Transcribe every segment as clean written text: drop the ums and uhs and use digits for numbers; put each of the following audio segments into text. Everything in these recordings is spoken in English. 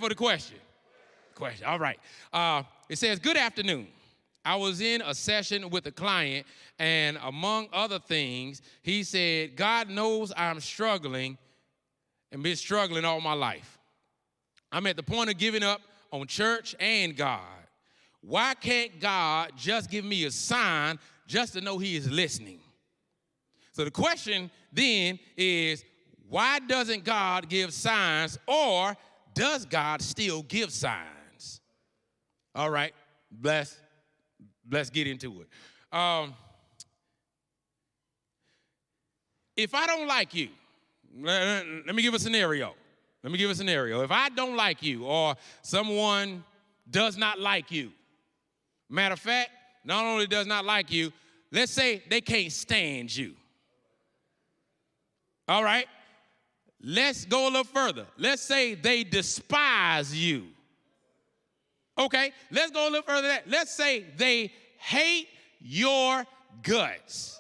For the question. All right. It says, good afternoon. I was in a session with a client, and among other things, he said, God knows I'm struggling and been struggling all my life. I'm at the point of giving up on church and God. Why can't God just give me a sign just to know he is listening? So the question then is, why doesn't God give signs, or does God still give signs? All right, let's get into it. If I don't like you, let me give a scenario. If I don't like you, or someone does not like you, matter of fact, not only does not like you, let's say they can't stand you. All right? Let's go a little further. Let's say they despise you. Okay, let's go a little further than that. Let's say they hate your guts.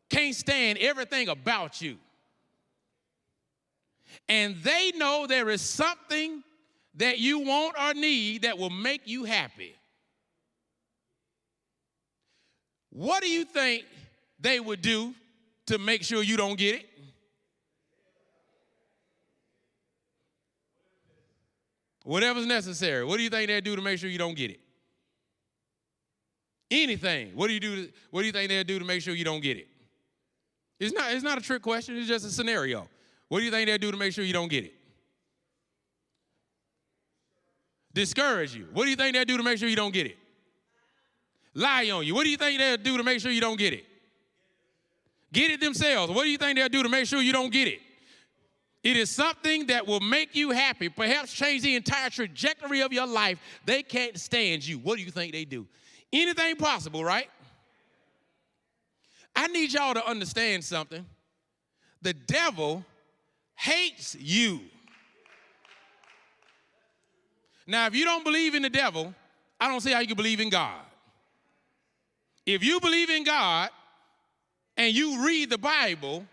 Can't stand everything about you. And they know there is something that you want or need that will make you happy. What do you think they would do to make sure you don't get it? Whatever's necessary. What do you think they'll do to make sure you don't get it? Anything. What do you think they'll do to make sure you don't get it? It's not a trick question. It's just a scenario. What do you think they'll do to make sure you don't get it? Discourage you. What do you think they'll do to make sure you don't get it? Lie on you. What do you think they'll do to make sure you don't get it? Get it themselves. What do you think they'll do to make sure you don't get it? It is something that will make you happy, perhaps change the entire trajectory of your life. They can't stand you. What do you think they do? Anything possible, right? I need y'all to understand something. The devil hates you. Now, if you don't believe in the devil, I don't see how you can believe in God. If you believe in God and you read the Bible,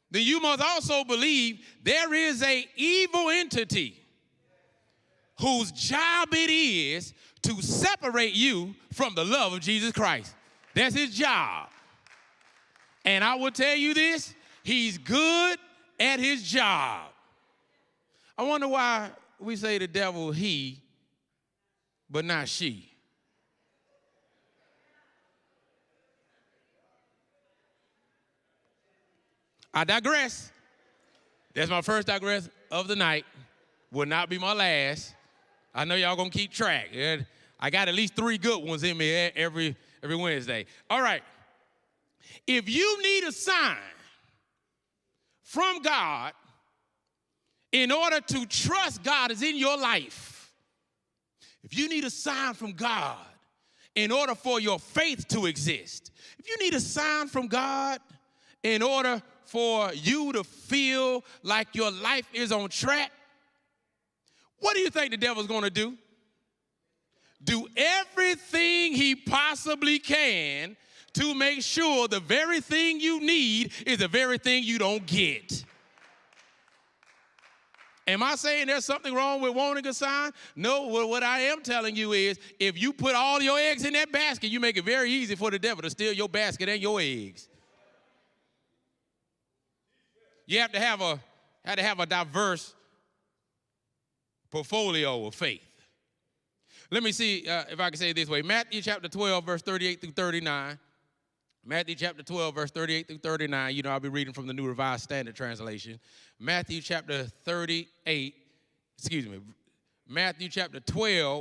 then you must also believe there is an evil entity whose job it is to separate you from the love of Jesus Christ. That's his job. And I will tell you this, he's good at his job. I wonder why we say the devil he, but not she. I digress. That's my first digress of the night. Will not be my last. I know y'all gonna keep track. I got at least 3 good ones in me every Wednesday. All right. If you need a sign from God in order to trust God is in your life, if you need a sign from God in order for your faith to exist, if you need a sign from God in order for you to feel like your life is on track, what do you think the devil's going to do? Do everything he possibly can to make sure the very thing you need is the very thing you don't get. Am I saying there's something wrong with wanting a sign? No, what I am telling you is if you put all your eggs in that basket, you make it very easy for the devil to steal your basket and your eggs. You have to have a diverse portfolio of faith. Let me see if I can say it this way. Matthew chapter 12, verse 38 through 39. Matthew chapter 12, verse 38 through 39. You know, I'll be reading from the New Revised Standard Translation. Matthew chapter 12,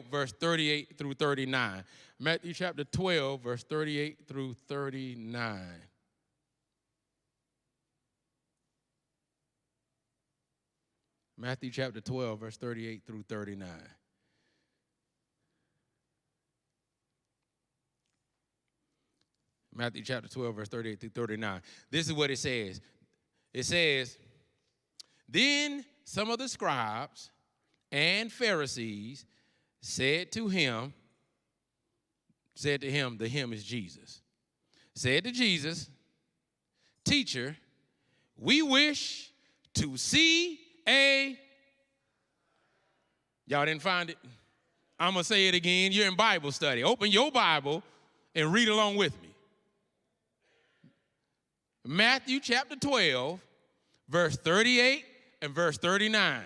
verse 38 through 39. Matthew chapter 12, verse 38 through 39. Matthew chapter 12, verse 38 through 39. Matthew chapter 12, verse 38 through 39. This is what it says. It says, then some of the scribes and Pharisees said to him, the him is Jesus, said to Jesus, teacher, we wish to see a Y'all didn't find it? I'm going to say it again. You're in Bible study. Open your Bible and read along with me. Matthew chapter 12, verse 38 and verse 39.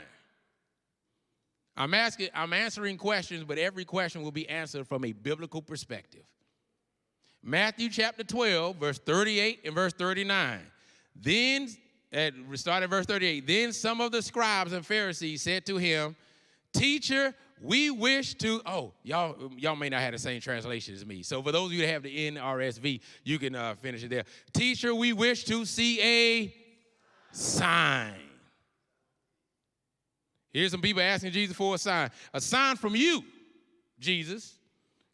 I'm answering questions, but every question will be answered from a biblical perspective. Matthew chapter 12, verse 38 and verse 39. Then, start at verse 38. Then some of the scribes and Pharisees said to him, Teacher, we wish to, y'all may not have the same translation as me. So for those of you that have the NRSV, you can finish it there. Teacher, we wish to see a sign. Here's some people asking Jesus for a sign. A sign from you, Jesus.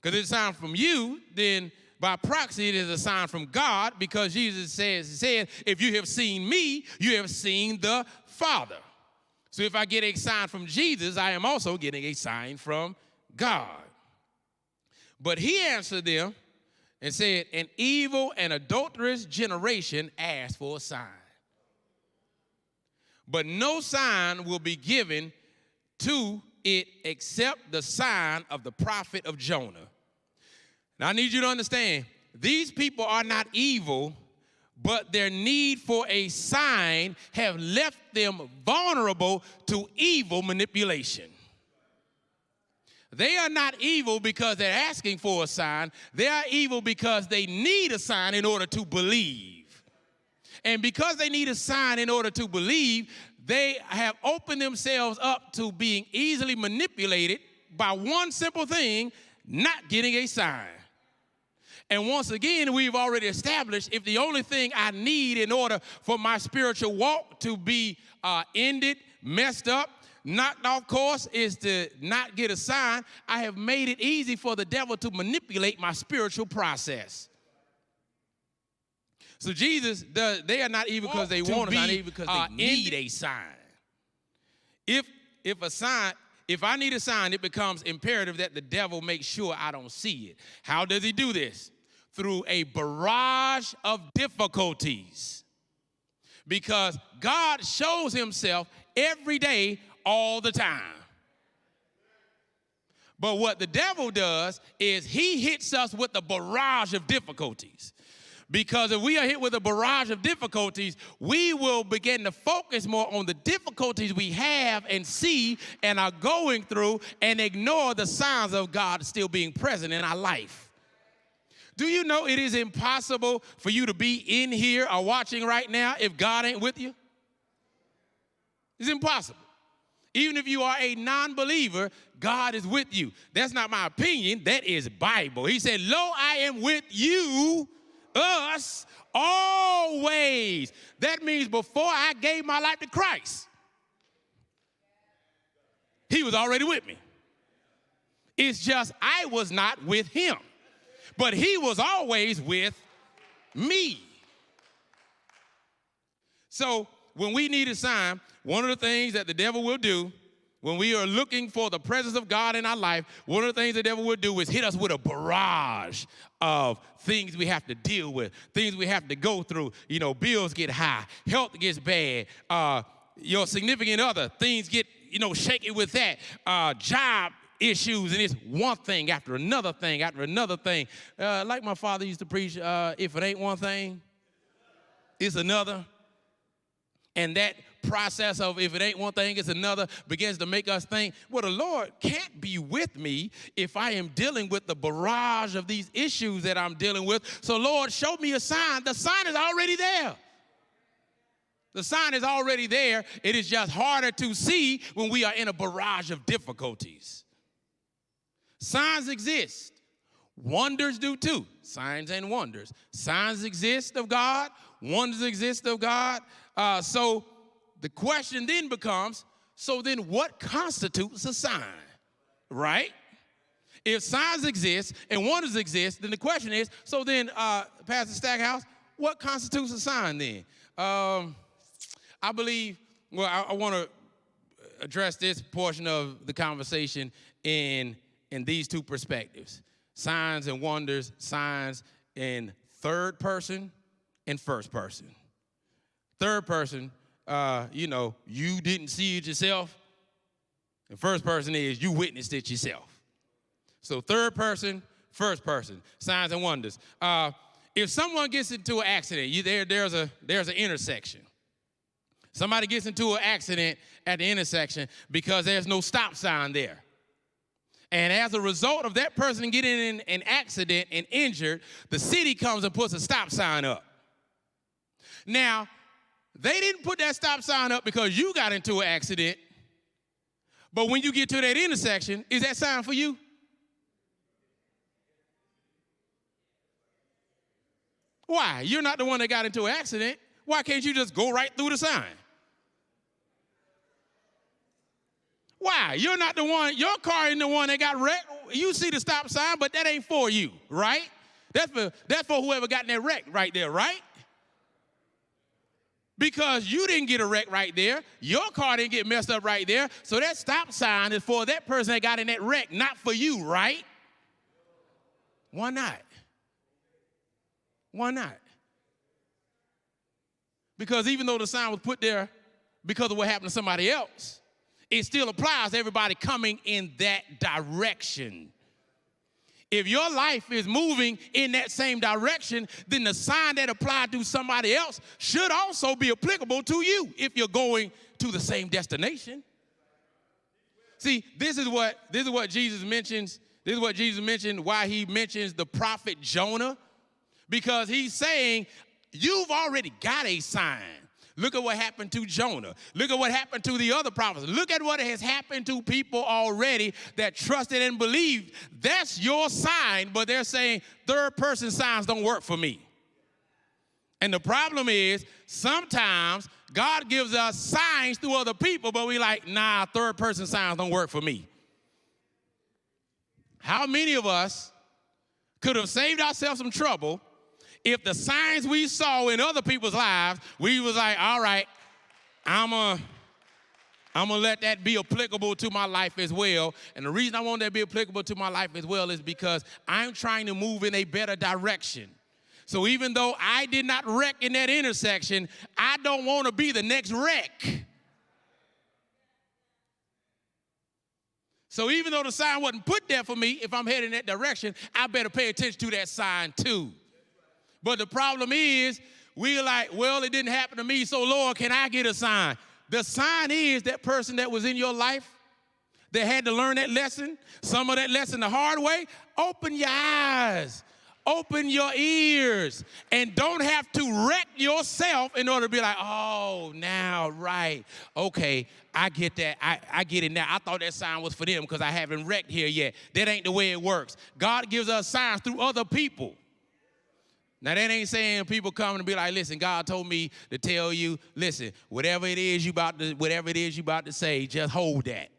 Because it's a sign from you, then by proxy it is a sign from God, because Jesus said, if you have seen me, you have seen the Father. So if I get a sign from Jesus, I am also getting a sign from God. But he answered them and said, an evil and adulterous generation asks for a sign. But no sign will be given to it except the sign of the prophet of Jonah. Now, I need you to understand, these people are not evil, but their need for a sign have left them vulnerable to evil manipulation. They are not evil because they're asking for a sign. They are evil because they need a sign in order to believe. And because they need a sign in order to believe, they have opened themselves up to being easily manipulated by one simple thing, not getting a sign. And once again, we've already established, if the only thing I need in order for my spiritual walk to be ended, messed up, knocked off course is to not get a sign, I have made it easy for the devil to manipulate my spiritual process. So Jesus, they are not evil because they want to, not evil because they need a sign. If I need a sign, it becomes imperative that the devil make sure I don't see it. How does he do this? Through a barrage of difficulties. Because God shows himself every day, all the time. But what the devil does is he hits us with a barrage of difficulties. Because if we are hit with a barrage of difficulties, we will begin to focus more on the difficulties we have and see and are going through and ignore the signs of God still being present in our life. Do you know it is impossible for you to be in here or watching right now if God ain't with you? It's impossible. Even if you are a non-believer, God is with you. That's not my opinion. That is Bible. He said, lo, I am with you, us, always. That means before I gave my life to Christ, he was already with me. It's just I was not with him, but he was always with me. So when we need a sign, one of the things that the devil will do when we are looking for the presence of God in our life, one of the things the devil will do is hit us with a barrage of things we have to deal with, things we have to go through. You know, bills get high, health gets bad, your significant other, things get, shaky with that, job issues, and it's one thing after another thing after another thing. Like my father used to preach, if it ain't one thing, it's another. And that process of if it ain't one thing, it's another begins to make us think, well, the Lord can't be with me if I am dealing with the barrage of these issues that I'm dealing with. So, Lord, show me a sign. The sign is already there. The sign is already there. It is just harder to see when we are in a barrage of difficulties. Signs exist. Wonders do too. Signs and wonders. Signs exist of God. Wonders exist of God. So the question then becomes, so then what constitutes a sign, right? If signs exist and wonders exist, then the question is, so then, Pastor Stackhouse, what constitutes a sign then? I believe, I want to address this portion of the conversation in these two perspectives. Signs and wonders, signs in third person and first person. Third person, you didn't see it yourself. And first person is you witnessed it yourself. So third person, first person, signs and wonders. If someone gets into an accident, there's an intersection. Somebody gets into an accident at the intersection because there's no stop sign there. And as a result of that person getting in an accident and injured, the city comes and puts a stop sign up. Now, they didn't put that stop sign up because you got into an accident, but when you get to that intersection, is that sign for you? Why? You're not the one that got into an accident. Why can't you just go right through the sign? Why? You're not the one, your car ain't the one that got wrecked. You see the stop sign, but that ain't for you, right? That's for whoever got in that wreck right there, right? Because you didn't get a wreck right there. Your car didn't get messed up right there. So that stop sign is for that person that got in that wreck, not for you, right? Why not? Why not? Because even though the sign was put there because of what happened to somebody else, it still applies to everybody coming in that direction. If your life is moving in that same direction, then the sign that applied to somebody else should also be applicable to you if you're going to the same destination. See, this is what Jesus mentions. This is what Jesus mentioned, why he mentions the prophet Jonah, because he's saying, you've already got a sign. Look at what happened to Jonah. Look at what happened to the other prophets. Look at what has happened to people already that trusted and believed. That's your sign, but they're saying third-person signs don't work for me. And the problem is sometimes God gives us signs through other people, but we like, nah, third-person signs don't work for me. How many of us could have saved ourselves some trouble if the signs we saw in other people's lives, we was like, all right, I'm gonna let that be applicable to my life as well. And the reason I want that to be applicable to my life as well is because I'm trying to move in a better direction. So even though I did not wreck in that intersection, I don't want to be the next wreck. So even though the sign wasn't put there for me, if I'm heading that direction, I better pay attention to that sign too. But the problem is, we're like, well, it didn't happen to me, so Lord, can I get a sign? The sign is that person that was in your life that had to learn that lesson, some of that lesson the hard way. Open your eyes, open your ears, and don't have to wreck yourself in order to be like, oh, now, right, okay, I get that. I get it now. I thought that sign was for them because I haven't wrecked here yet. That ain't the way it works. God gives us signs through other people. Now, that ain't saying people coming to be like, listen, God told me to tell you, listen, whatever it is you about to say, just hold that.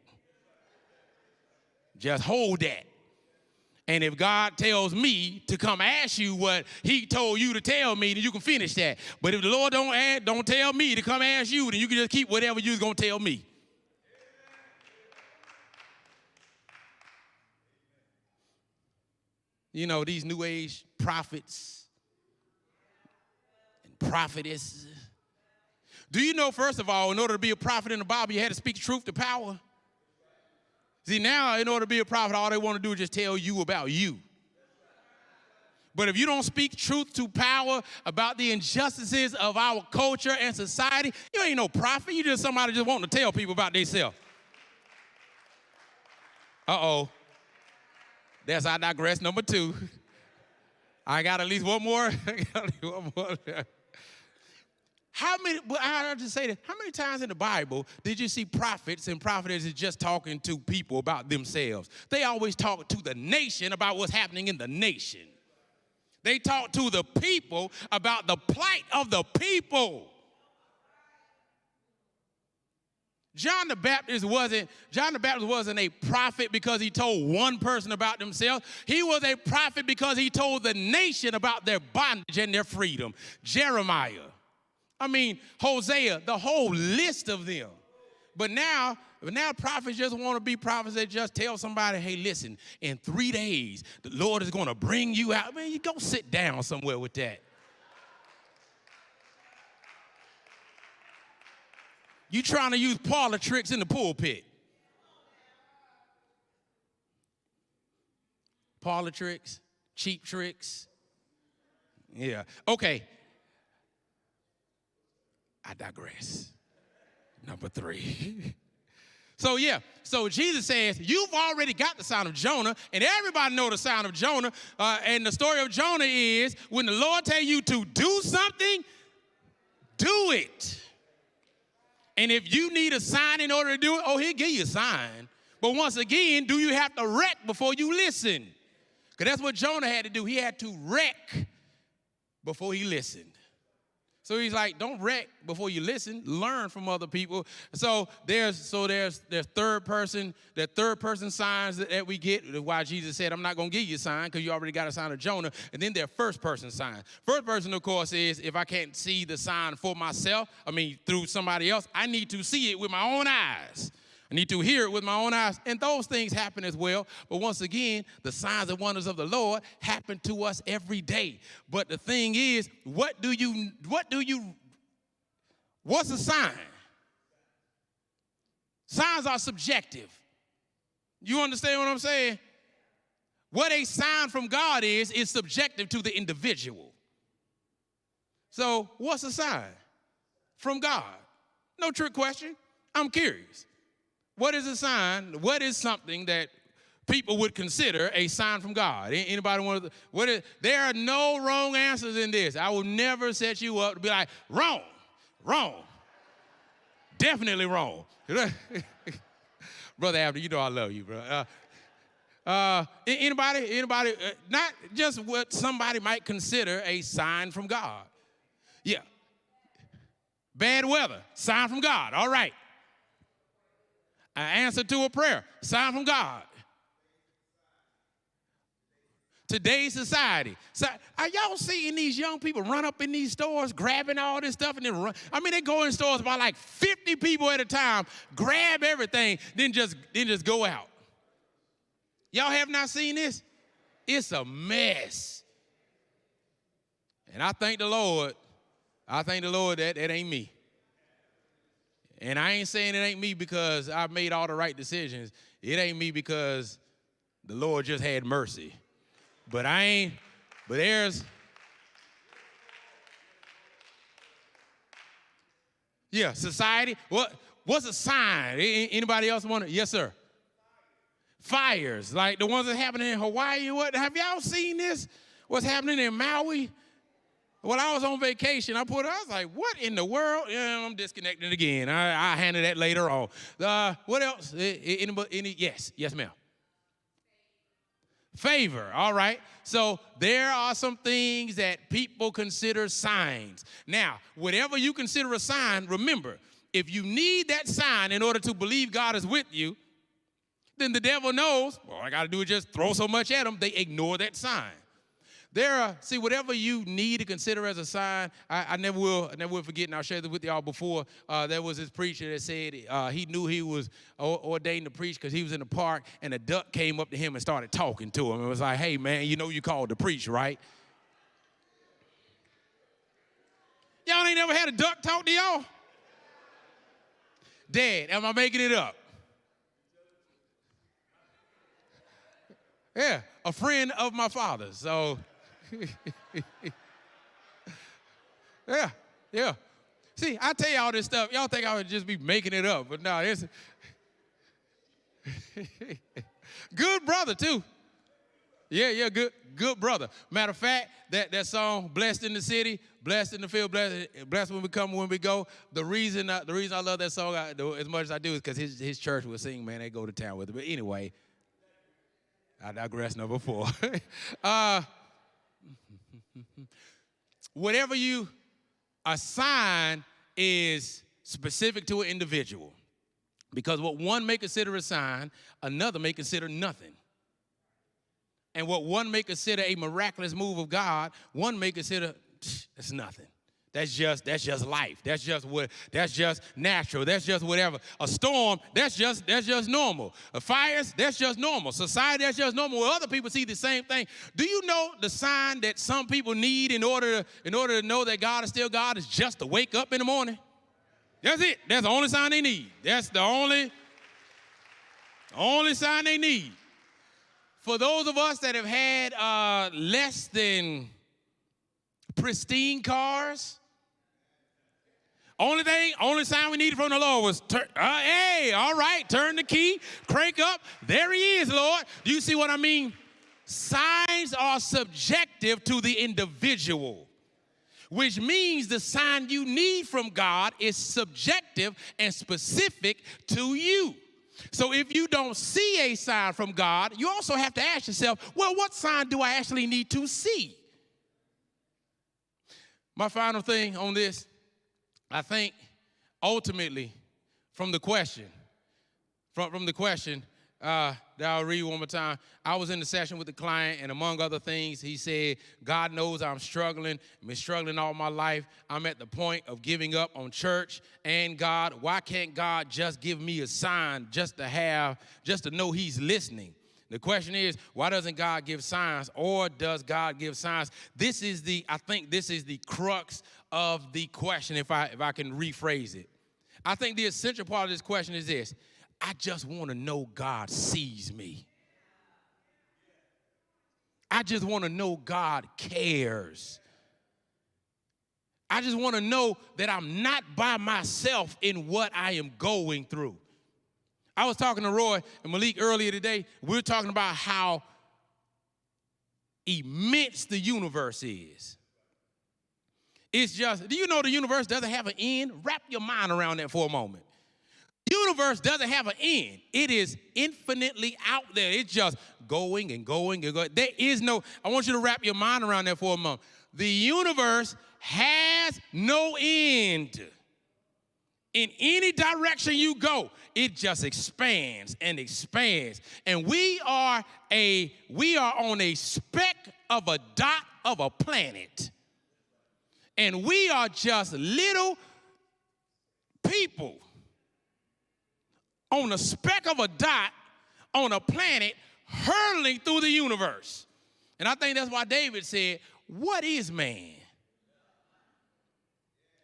Just hold that. And if God tells me to come ask you what he told you to tell me, then you can finish that. But if the Lord don't tell me to come ask you, then you can just keep whatever you're going to tell me. You know, these New Age prophets, prophetess. Do you know, first of all, in order to be a prophet in the Bible, you had to speak truth to power? See, now, in order to be a prophet, all they want to do is just tell you about you. But if you don't speak truth to power about the injustices of our culture and society, you ain't no prophet. You just somebody just wanting to tell people about themselves. Uh-oh. That's I digress. Number 2. I got at least one more. I'll just say that, how many times in the Bible did you see prophets and prophetesses just talking to people about themselves? They always talk to the nation about what's happening in the nation. They talk to the people about the plight of the people. John the Baptist wasn't a prophet because he told one person about themselves. He was a prophet because he told the nation about their bondage and their freedom. Jeremiah. Hosea, the whole list of them. But now prophets just want to be prophets that just tell somebody, hey, listen, in 3 days, the Lord is going to bring you out. Man, you go sit down somewhere with that. You trying to use parlor tricks in the pulpit. parlor tricks, cheap tricks. Yeah. Okay. I digress. Number 3. So Jesus says, you've already got the sound of Jonah, and everybody know the sound of Jonah. And the story of Jonah is, when the Lord tell you to do something, do it. And if you need a sign in order to do it, he'll give you a sign. But once again, do you have to wreck before you listen? Because that's what Jonah had to do. He had to wreck before he listened. So he's like, don't wreck before you listen. Learn from other people. So there's third person signs that we get. Why Jesus said, I'm not going to give you a sign because you already got a sign of Jonah. And then there are first person signs. First person, of course, is if I can't see the sign for myself, through somebody else, I need to see it with my own eyes. I need to hear it with my own eyes. And those things happen as well. But once again, the signs and wonders of the Lord happen to us every day. But the thing is, what's a sign? Signs are subjective. You understand what I'm saying? What a sign from God is subjective to the individual. So what's a sign from God? No trick question. I'm curious. What is a sign? What is something that people would consider a sign from God? Anybody want to? There are no wrong answers in this. I will never set you up to be like, wrong, definitely wrong. Brother Abner, you know I love you, bro. Anybody? Not just what somebody might consider a sign from God. Yeah. Bad weather, sign from God. All right. An answer to a prayer, sign from God. Today's society. So, are y'all seeing these young people run up in these stores, grabbing all this stuff, and then run? They go in stores by like 50 people at a time, grab everything, then just go out. Y'all have not seen this? It's a mess. And I thank the Lord that it ain't me. And I ain't saying it ain't me because I've made all the right decisions. It ain't me because the Lord just had mercy. But there's, society. What's a sign? Anybody else want to? Yes, sir. Fires, like the ones that happening in Hawaii. Have y'all seen this? What's happening in Maui? When I was on vacation, I was like, what in the world? Yeah, I'm disconnecting again. I'll handle that later on. What else? Yes, ma'am. Favor, all right. So there are some things that people consider signs. Now, whatever you consider a sign, remember, if you need that sign in order to believe God is with you, then the devil knows, all I got to do is just throw so much at them, they ignore that sign. Whatever you need to consider as a sign, I never will forget, and I'll share this with y'all before. There was this preacher that said he knew he was ordained to preach because he was in the park, and a duck came up to him and started talking to him. It was like, hey, man, you know you called to preach, right? Y'all ain't never had a duck talk to y'all? Dad, am I making it up? Yeah, a friend of my father's, so... Yeah. See, I tell y'all this stuff. Y'all think I would just be making it up, but no, it's good brother too. Yeah, good brother. Matter of fact, that song, "Blessed in the City, Blessed in the Field, Blessed when we come, when we go." The reason I love that song as much as I do is because his church will sing. Man, they go to town with it. But anyway, I digress. Number 4. Whatever you assign is specific to an individual. Because what one may consider a sign, another may consider nothing. And what one may consider a miraculous move of God, one may consider it's nothing. That's just life. That's just natural. That's just whatever. A storm, that's just normal. Fires, that's just normal. Society, that's just normal. Well, other people see the same thing. Do you know the sign that some people need in order to know that God is still God is just to wake up in the morning? That's it. That's the only sign they need. That's the only sign they need. for those of us that have had less than pristine cars, only sign we needed from the Lord was, hey, all right, turn the key, crank up. There he is, Lord. Do you see what I mean? Signs are subjective to the individual, which means the sign you need from God is subjective and specific to you. So if you don't see a sign from God, you also have to ask yourself, well, what sign do I actually need to see? My final thing on this, I think ultimately from the question that I'll read one more time. I was in the session with the client, and among other things, he said, God knows I'm struggling. I've been struggling all my life. I'm at the point of giving up on church and God. Why can't God just give me a sign just to know he's listening? The question is, why doesn't God give signs, or does God give signs? I think this is the crux of the question, if I can rephrase it. I think the essential part of this question is this: I just want to know God sees me. I just want to know God cares. I just want to know that I'm not by myself in what I am going through. I was talking to Roy and Malik earlier today. We were talking about how immense the universe is. It's just, do you know the universe doesn't have an end? Wrap your mind around that for a moment. The universe doesn't have an end. It is infinitely out there. It's just going and going and going. There is no, I want you to wrap your mind around that for a moment. The universe has no end. In any direction you go, it just expands and expands. And we are on a speck of a dot of a planet. And we are just little people on a speck of a dot on a planet hurtling through the universe. And I think that's why David said, what is man?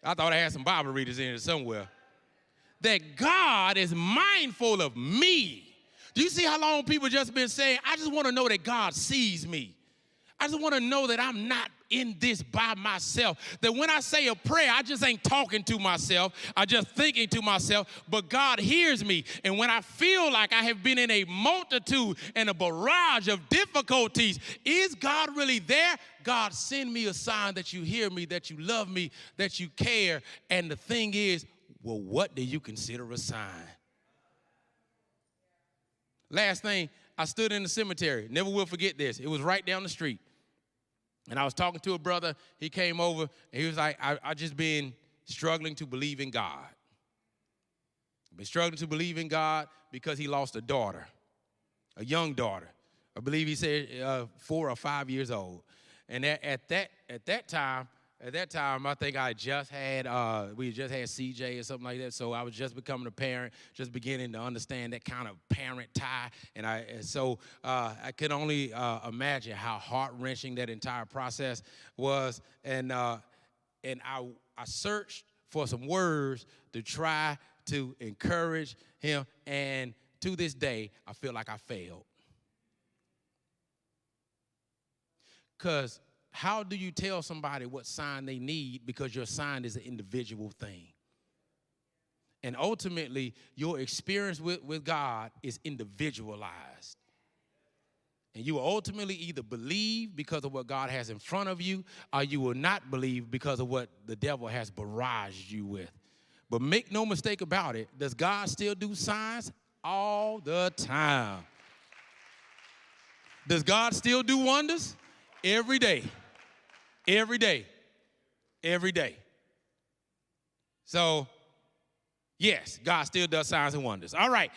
I thought I had some Bible readers in here somewhere. That God is mindful of me. Do you see how long people just been saying, I just want to know that God sees me. I just want to know that I'm not in this by myself. That when I say a prayer, I just ain't talking to myself. I just thinking to myself, but God hears me. And when I feel like I have been in a multitude and a barrage of difficulties, is God really there? God, send me a sign that you hear me, that you love me, that you care. And the thing is, well, what do you consider a sign? Last thing, I stood in the cemetery. Never will forget this. It was right down the street. And I was talking to a brother. He came over, and he was like, I just been struggling to believe in God. I've been struggling to believe in God because he lost a daughter, a young daughter. I believe he said 4 or 5 years old. And at that time, I think I just had, we just had CJ or something like that, so I was just becoming a parent, just beginning to understand that kind of parent tie, and so I could only imagine how heart-wrenching that entire process was, and I searched for some words to try to encourage him, and to this day, I feel like I failed. Because how do you tell somebody what sign they need, because your sign is an individual thing? And ultimately, your experience with God is individualized. And you will ultimately either believe because of what God has in front of you, or you will not believe because of what the devil has barraged you with. But make no mistake about it, does God still do signs? All the time. Does God still do wonders? Every day. Every day. Every day. So, yes, God still does signs and wonders. All right.